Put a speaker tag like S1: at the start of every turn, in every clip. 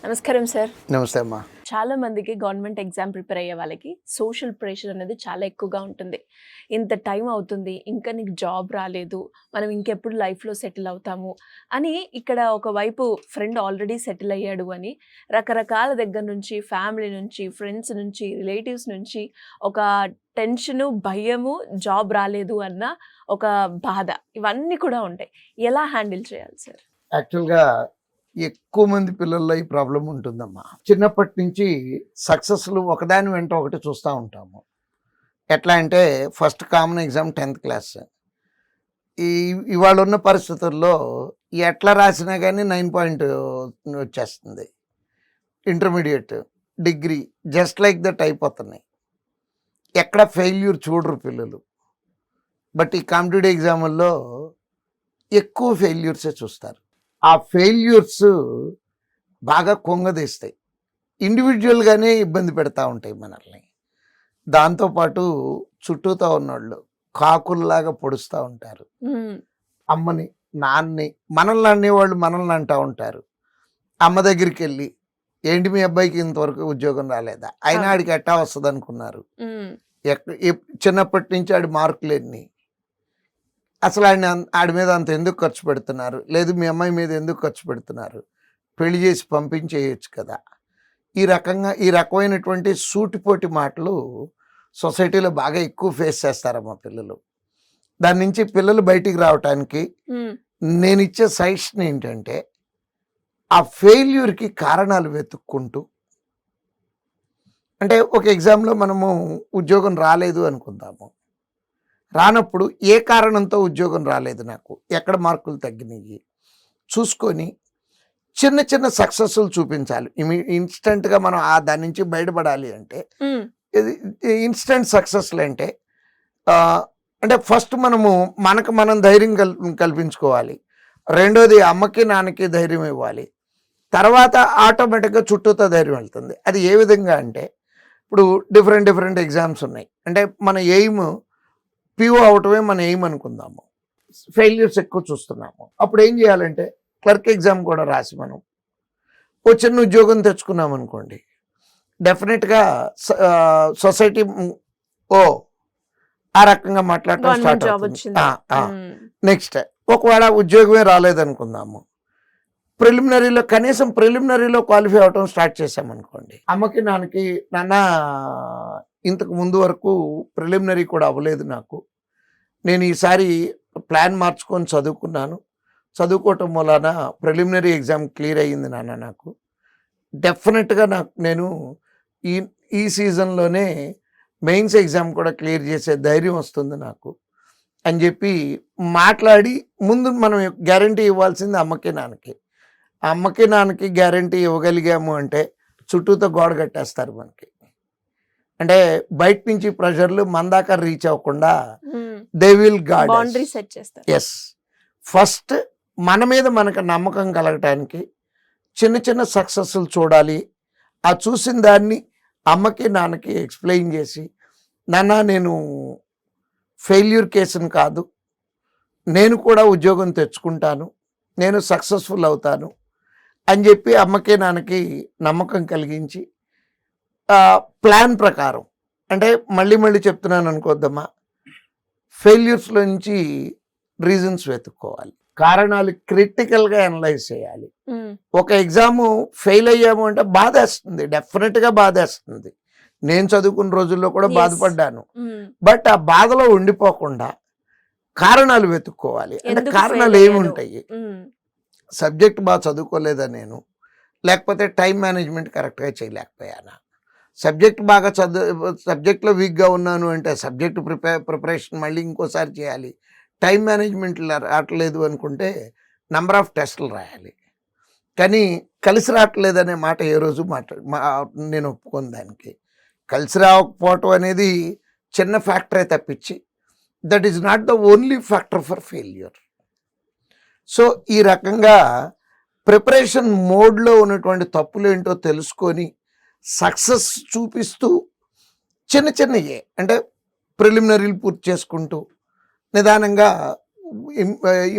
S1: నమస్కారం సార్.
S2: నమస్తే అమ్మా.
S1: చాలా మందికి గవర్నమెంట్ ఎగ్జామ్ ప్రిపేర్ అయ్యే వాళ్ళకి సోషల్ ప్రెషర్ అనేది చాలా ఎక్కువగా ఉంటుంది. ఇంత టైం అవుతుంది, ఇంకా నీకు జాబ్ రాలేదు, మనం ఇంకెప్పుడు లైఫ్‌లో సెటిల్ అవుతాము అని ఇక్కడ ఒకవైపు ఫ్రెండ్ ఆల్రెడీ సెటిల్ అయ్యాడు అని రకరకాల దగ్గర నుంచి ఫ్యామిలీ నుంచి, ఫ్రెండ్స్ నుంచి, రిలేటివ్స్ నుంచి ఒక టెన్షను, భయము, జాబ్ రాలేదు అన్న ఒక బాధ ఇవన్నీ కూడా ఉంటాయి. ఎలా హ్యాండిల్ చేయాలి సార్?
S2: యాక్చువల్గా ఎక్కువ మంది పిల్లల్లో ఈ ప్రాబ్లం ఉంటుందమ్మా. చిన్నప్పటి నుంచి సక్సెస్లు ఒకదాని వెంట ఒకటి చూస్తూ ఉంటాము. ఎట్లా అంటే first common exam 10th class. ఇవాళ ఉన్న పరిస్థితుల్లో ఎట్లా రాసినా కానీ 9 పాయింట్ వచ్చేస్తుంది. Intermediate, degree just like that అయిపోతున్నాయి. ఎక్కడ ఫెయిల్యూర్ చూడరు పిల్లలు. బట్ ఈ కాంపిటేటివ్ ఎగ్జాముల్లో ఎక్కువ ఫెయిల్యూర్సే చూస్తారు. ఆ ఫెయిల్యూర్స్ బాగా కొంగదీస్తాయి, ఇండివిజువల్గానే ఇబ్బంది పెడతా ఉంటాయి మనల్ని. దాంతోపాటు చుట్టూతో ఉన్నోళ్ళు కాకుల్లాగా పొడుస్తూ ఉంటారు. అమ్మని, నాన్నని, మనల్ని అనేవాళ్ళు మనల్ని అంటూ ఉంటారు. అమ్మ దగ్గరికి వెళ్ళి, ఏంటి మీ అబ్బాయికి ఇంతవరకు ఉద్యోగం రాలేదా, అయినా ఆడికి ఎట్టా వస్తుంది అనుకున్నారు, చిన్నప్పటి నుంచి ఆడి మార్కులు ఎన్ని, అసలు ఆడి మీద అంత ఎందుకు ఖర్చు పెడుతున్నారు, లేదు మీ అమ్మాయి మీద ఎందుకు ఖర్చు పెడుతున్నారు, పెళ్లి చేసి పంపించేయచ్చు కదా. ఈ రకమైనటువంటి సూటిపోటి మాటలు సొసైటీలో బాగా ఎక్కువ ఫేస్ చేస్తారమ్మా పిల్లలు. దాని నుంచి పిల్లలు బయటికి రావటానికి నేను ఇచ్చే సజెషన్ ఏంటంటే, ఆ ఫెయిల్యూర్కి కారణాలు వెతుక్కుంటూ, అంటే ఒక ఎగ్జామ్లో మనము ఉద్యోగం రాలేదు అనుకుందాము. రానప్పుడు ఏ కారణంతో ఉద్యోగం రాలేదు, నాకు ఎక్కడ మార్కులు తగ్గినాయి చూసుకొని చిన్న చిన్న సక్సెస్లు చూపించాలి. ఇన్స్టెంట్గా మనం దాని నుంచి బయటపడాలి అంటే ఇన్స్టెంట్ సక్సెస్లు అంటే ఫస్ట్ మనము మనం ధైర్యం కల్పించుకోవాలి. రెండోది అమ్మకి నాన్నకి ధైర్యం ఇవ్వాలి. తర్వాత ఆటోమేటిక్గా చుట్టూతో ధైర్యం వెళ్తుంది. అది ఏ విధంగా అంటే, ఇప్పుడు డిఫరెంట్ ఎగ్జామ్స్ ఉన్నాయి. అంటే మన ఎయిమ్ పిఓ అవటమే మన ఎయిమ్ అనుకుందాము. ఫెయిల్యూర్స్ ఎక్కువ చూస్తున్నాము. అప్పుడు ఏం చేయాలంటే, క్లర్క్ ఎగ్జామ్ కూడా రాసి మనం ఓ చిన్న ఉద్యోగం తెచ్చుకున్నాం అనుకోండి, డెఫినెట్గా సొసైటీ ఆ రకంగా మాట్లాడటం స్టార్ట్ అవుతుంది. నెక్స్ట్ ఒకవేళ ఉద్యోగమే రాలేదనుకుందాము, కనీసం ప్రిలిమినరీలో క్వాలిఫై అవటం స్టార్ట్ చేసామనుకోండి, అమ్మకి నాన్నకి, నాన్న ఇంతకు ముందు వరకు ప్రిలిమినరీ కూడా అవ్వలేదు నాకు, నేను ఈసారి ప్లాన్ మార్చుకొని చదువుకోవటం వలన ప్రిలిమినరీ ఎగ్జామ్ క్లియర్ అయ్యింది నాన్న, నాకు డెఫినెట్గా నేను ఈ సీజన్లోనే మెయిన్స్ ఎగ్జామ్ కూడా క్లియర్ చేసే ధైర్యం వస్తుంది నాకు అని చెప్పి మాట్లాడి, ముందు మనం గ్యారంటీ ఇవ్వాల్సింది అమ్మకి నాన్నకి. అమ్మకి నాన్నకి గ్యారంటీ ఇవ్వగలిగాము అంటే చుట్టూతో గోడ కట్టేస్తారు మనకి. అంటే బయట నుంచి ప్రెషర్లు మన దాకా రీచ్ అవ్వకుండా they will guard
S1: boundary set చేస్తారు.
S2: ఎస్, ఫస్ట్ మన మీద మనకు నమ్మకం కలగటానికి చిన్న చిన్న సక్సెస్లు చూడాలి. ఆ చూసిన దాన్ని అమ్మకి నాన్నకి ఎక్స్ప్లెయిన్ చేసి, నాన్న నేను ఫెయిల్యూర్ కేసును కాదు, నేను కూడా ఉద్యోగం తెచ్చుకుంటాను, నేను సక్సెస్ఫుల్ అవుతాను అని చెప్పి అమ్మకి నాన్నకి నమ్మకం కలిగించి, ప్లాన్ ప్రకారం, అంటే మళ్ళీ చెప్తున్నాను అనుకోద్దమ్మా, ఫెయిల్యూర్స్లో నుంచి రీజన్స్ వెతుక్కోవాలి, కారణాలు క్రిటికల్గా అనలైజ్ చేయాలి. ఒక ఎగ్జాము ఫెయిల్ అయ్యాము అంటే బాధేస్తుంది, డెఫినెట్గా బాధేస్తుంది. నేను చదువుకున్న రోజుల్లో కూడా బాధపడ్డాను. బట్ ఆ బాధలో ఉండిపోకుండా కారణాలు వెతుక్కోవాలి. అంటే కారణాలు ఏమి ఉంటాయి, సబ్జెక్ట్ బాగా చదువుకోలేదా నేను, లేకపోతే టైం మేనేజ్మెంట్ కరెక్ట్గా చేయలేకపోయానా, సబ్జెక్ట్లో వీక్గా ఉన్నాను అంటే సబ్జెక్ట్ ప్రిపరేషన్ మళ్ళీ ఇంకోసారి చేయాలి, టైం మేనేజ్మెంట్ రావట్లేదు అనుకుంటే నెంబర్ ఆఫ్ టెస్టులు రాయాలి. కానీ కలిసి రావట్లేదనే మాట ఏ రోజు నేను ఒప్పుకోను. దానికి కలిసి రాకపోవటం అనేది చిన్న ఫ్యాక్టరే తప్పించి that is not the only factor for failure. So ఈ రకంగా ప్రిపరేషన్ మోడ్లో ఉన్నటువంటి తప్పులు ఏంటో తెలుసుకొని సక్సెస్ చూపిస్తూ చిన్నయే, అంటే ప్రిలిమినరీలు పూర్తి చేసుకుంటూ నిదానంగా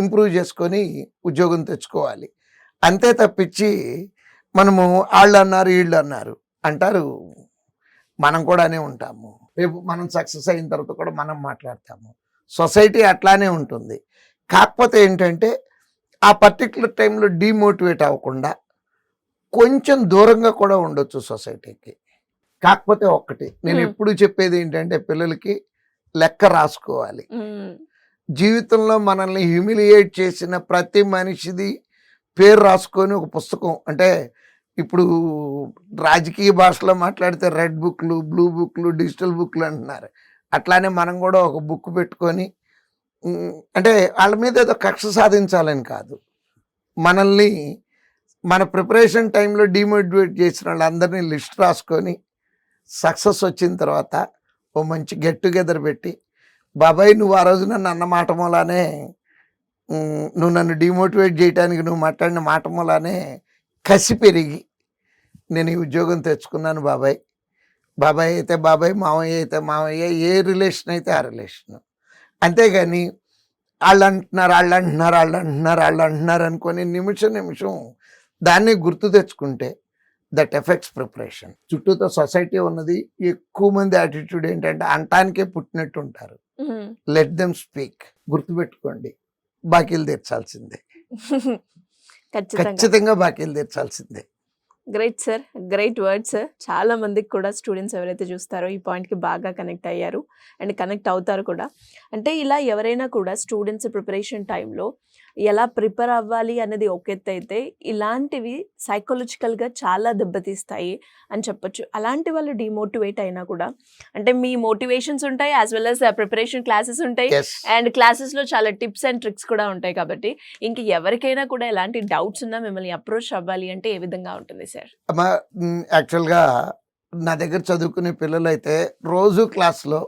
S2: ఇంప్రూవ్ చేసుకొని ఉద్యోగం తెచ్చుకోవాలి. అంతే తప్పించి మనము వాళ్ళు అన్నారు వీళ్ళు అన్నారు అంటారు, మనం కూడానే ఉంటాము. రేపు మనం సక్సెస్ అయిన తర్వాత కూడా మనం మాట్లాడతాము. సొసైటీ అట్లానే ఉంటుంది. కాకపోతే ఏంటంటే ఆ పర్టికులర్ టైంలో డీమోటివేట్ అవ్వకుండా కొంచెం దూరంగా కూడా ఉండొచ్చు సొసైటీకి. కాకపోతే ఒక్కటి నేను ఎప్పుడు చెప్పేది ఏంటంటే పిల్లలకి లెక్క రాసుకోవాలి. జీవితంలో మనల్ని హ్యూమిలియేట్ చేసిన ప్రతి మనిషిది పేరు రాసుకొని ఒక పుస్తకం, అంటే ఇప్పుడు రాజకీయ భాషలో మాట్లాడితే రెడ్ బుక్లు, బ్లూ బుక్లు, డిజిటల్ బుక్లు అంటున్నారు. అట్లానే మనం కూడా ఒక బుక్ పెట్టుకొని అంటే వాళ్ళ మీద ఏదో కక్ష సాధించాలని కాదు, మనల్ని మన ప్రిపరేషన్ టైంలో డిమోటివేట్ చేసిన వాళ్ళందరినీ లిస్ట్ రాసుకొని సక్సెస్ వచ్చిన తర్వాత ఓ మంచి గెట్ టుగెదర్ పెట్టి, బాబాయ్ నువ్వు ఆ రోజు నన్ను అన్న మాట మూలానే, నువ్వు నన్ను డిమోటివేట్ చేయడానికి నువ్వు మాట్లాడిన మాట మూలానే కసి పెరిగి నేను ఈ ఉద్యోగం తెచ్చుకున్నాను బాబాయ్. బాబాయ్ అయితే బాబాయ్, మావయ్య అయితే మావయ్య, ఏ రిలేషన్ అయితే ఆ రిలేషన్. అంతేగాని వాళ్ళు అంటున్నారు అనుకొని నిమిషం దాన్ని గుర్తు తెచ్చుకుంటే దట్ ఎఫెక్ట్స్ ప్రిపరేషన్. చుట్టూతో సొసైటీ ఉన్నది, ఎక్కువ మంది యాటిట్యూడ్ ఏంటంటే అంటానికే పుట్టినట్టు ఉంటారు. Let them speak. గుర్తుపెట్టుకోండి, బాకీలు తీర్చాల్సిందే, ఖచ్చితంగా బాకీలు తీర్చాల్సిందే.
S1: Great sir, great word sir. చాలా మందికి కూడా స్టూడెంట్స్ ఎవరైతే చూస్తారో ఈ పాయింట్కి బాగా కనెక్ట్ అయ్యారు అండ్ కనెక్ట్ అవుతారు కూడా. అంటే ఇలా ఎవరైనా కూడా స్టూడెంట్స్ ప్రిపరేషన్ టైంలో ఎలా ప్రిపేర్ అవ్వాలి అనేది ఒక ఎత్తు అయితే, ఇలాంటివి సైకలాజికల్గా చాలా దెబ్బతీస్తాయి అని చెప్పొచ్చు. అలాంటి వాళ్ళు డిమోటివేట్ అయినా కూడా, అంటే మీ మోటివేషన్స్ ఉంటాయి as well as preparation classes ఉంటాయి అండ్ క్లాసెస్లో చాలా టిప్స్ అండ్ ట్రిక్స్ కూడా ఉంటాయి. కాబట్టి ఇంక ఎవరికైనా కూడా ఎలాంటి డౌట్స్ ఉన్నా మిమ్మల్ని అప్రోచ్ అవ్వాలి అంటే ఏ విధంగా ఉంటుంది సార్?
S2: అమ్మా, యాక్చువల్గా నా దగ్గర చదువుకునే పిల్లలు అయితే రోజు క్లాస్లో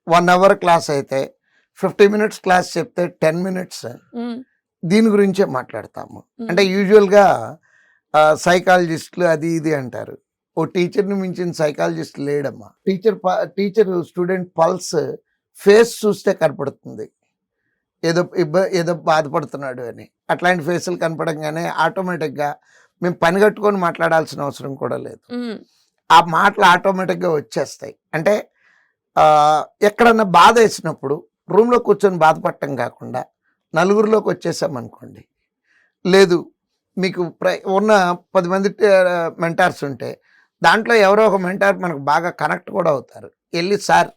S2: 1 hour క్లాస్ అయితే 50 minutes క్లాస్ చెప్తే 10 minutes దీని గురించే మాట్లాడతాము. అంటే యూజువల్గా సైకాలజిస్టులు అది ఇది అంటారు. ఓ టీచర్ని మించిన సైకాలజిస్ట్ లేడమ్మా. టీచర్ స్టూడెంట్ పల్స్ ఫేస్ చూస్తే కనపడుతుంది, ఏదో బాధపడుతున్నాడు అని. అట్లాంటి ఫేసులు కనపడంగానే ఆటోమేటిక్గా మేము పని కట్టుకొని మాట్లాడాల్సిన అవసరం కూడా లేదు, ఆ మాటలు ఆటోమేటిక్గా వచ్చేస్తాయి. అంటే ఎక్కడన్నా బాధ వేసినప్పుడు రూమ్లో కూర్చొని బాధపడటం కాకుండా నలుగురిలోకి వచ్చేసామనుకోండి, లేదు మీకు ఉన్న 10 మంది మెంటార్స్ ఉంటే దాంట్లో ఎవరో ఒక మెంటార్ మనకు బాగా కనెక్ట్ కూడా అవుతారు. వెళ్ళి సార్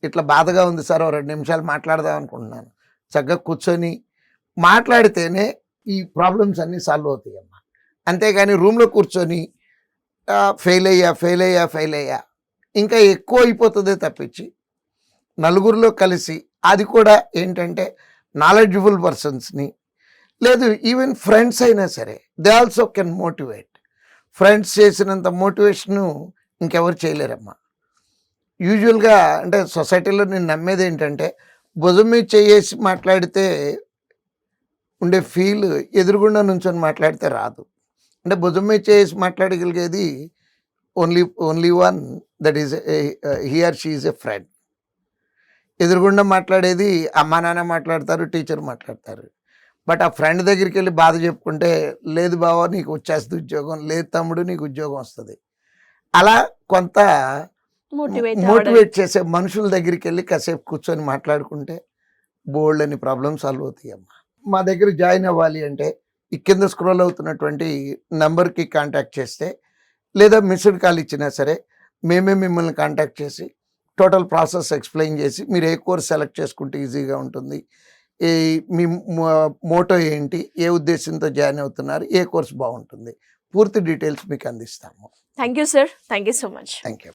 S2: ఇట్లా బాధగా ఉంది సార్, 2 నిమిషాలు మాట్లాడదాం అనుకుంటున్నాను, చక్కగా కూర్చొని మాట్లాడితేనే ఈ ప్రాబ్లమ్స్ అన్నీ సాల్వ్ అవుతాయి అమ్మా. అంతేగాని రూమ్లో కూర్చొని ఫెయిల్ అయ్యా ఇంకా ఎక్కువ అయిపోతుందే తప్పించి, నలుగురిలో కలిసి, అది కూడా ఏంటంటే నాలెడ్జబుల్ పర్సన్స్ని, లేదు ఈవెన్ ఫ్రెండ్స్ అయినా సరే they also can motivate. Friends చేసినంత మోటివేషను ఇంకెవరు చేయలేరమ్మా. యూజువల్గా అంటే సొసైటీలో నేను నమ్మేది ఏంటంటే, భుజం మీద చేసి మాట్లాడితే ఉండే ఫీల్ ఎదురుగుండా నుంచొని మాట్లాడితే రాదు. అంటే భుజం మీద చేసి మాట్లాడగలిగేది only one, that is he or she is a friend. ఎదురుగుండా మాట్లాడేది అమ్మా నాన్న మాట్లాడతారు, టీచర్ మాట్లాడతారు. బట్ ఆ ఫ్రెండ్ దగ్గరికి వెళ్ళి బాధ చెప్పుకుంటే, లేదు బావ నీకు వచ్చేస్తుంది ఉద్యోగం, లేదు తమ్ముడు నీకు ఉద్యోగం వస్తుంది. అలా కొంత మోటివేట్ చేసే మనుషుల దగ్గరికి వెళ్ళి కాసేపు కూర్చొని మాట్లాడుకుంటే బోల్డ్ అని ప్రాబ్లమ్ సాల్వ్ అవుతాయి అమ్మా. మా దగ్గర జాయిన్ అవ్వాలి అంటే ఈ కింద స్క్రోల్ అవుతున్నటువంటి నెంబర్కి కాంటాక్ట్ చేస్తే, లేదా మిస్డ్ కాల్ ఇచ్చినా సరే మేమే మిమ్మల్ని కాంటాక్ట్ చేసి టోటల్ ప్రాసెస్ ఎక్స్ప్లెయిన్ చేసి, మీరు ఏ కోర్స్ సెలెక్ట్ చేసుకుంటే ఈజీగా ఉంటుంది, మీ మోటో ఏంటి, ఏ ఉద్దేశంతో జాయిన్ అవుతున్నారు, ఏ కోర్స్ బాగుంటుంది, పూర్తి డీటెయిల్స్ మీకు అందిస్తాము.
S1: Thank you sir, thank you so much.
S2: Thank you.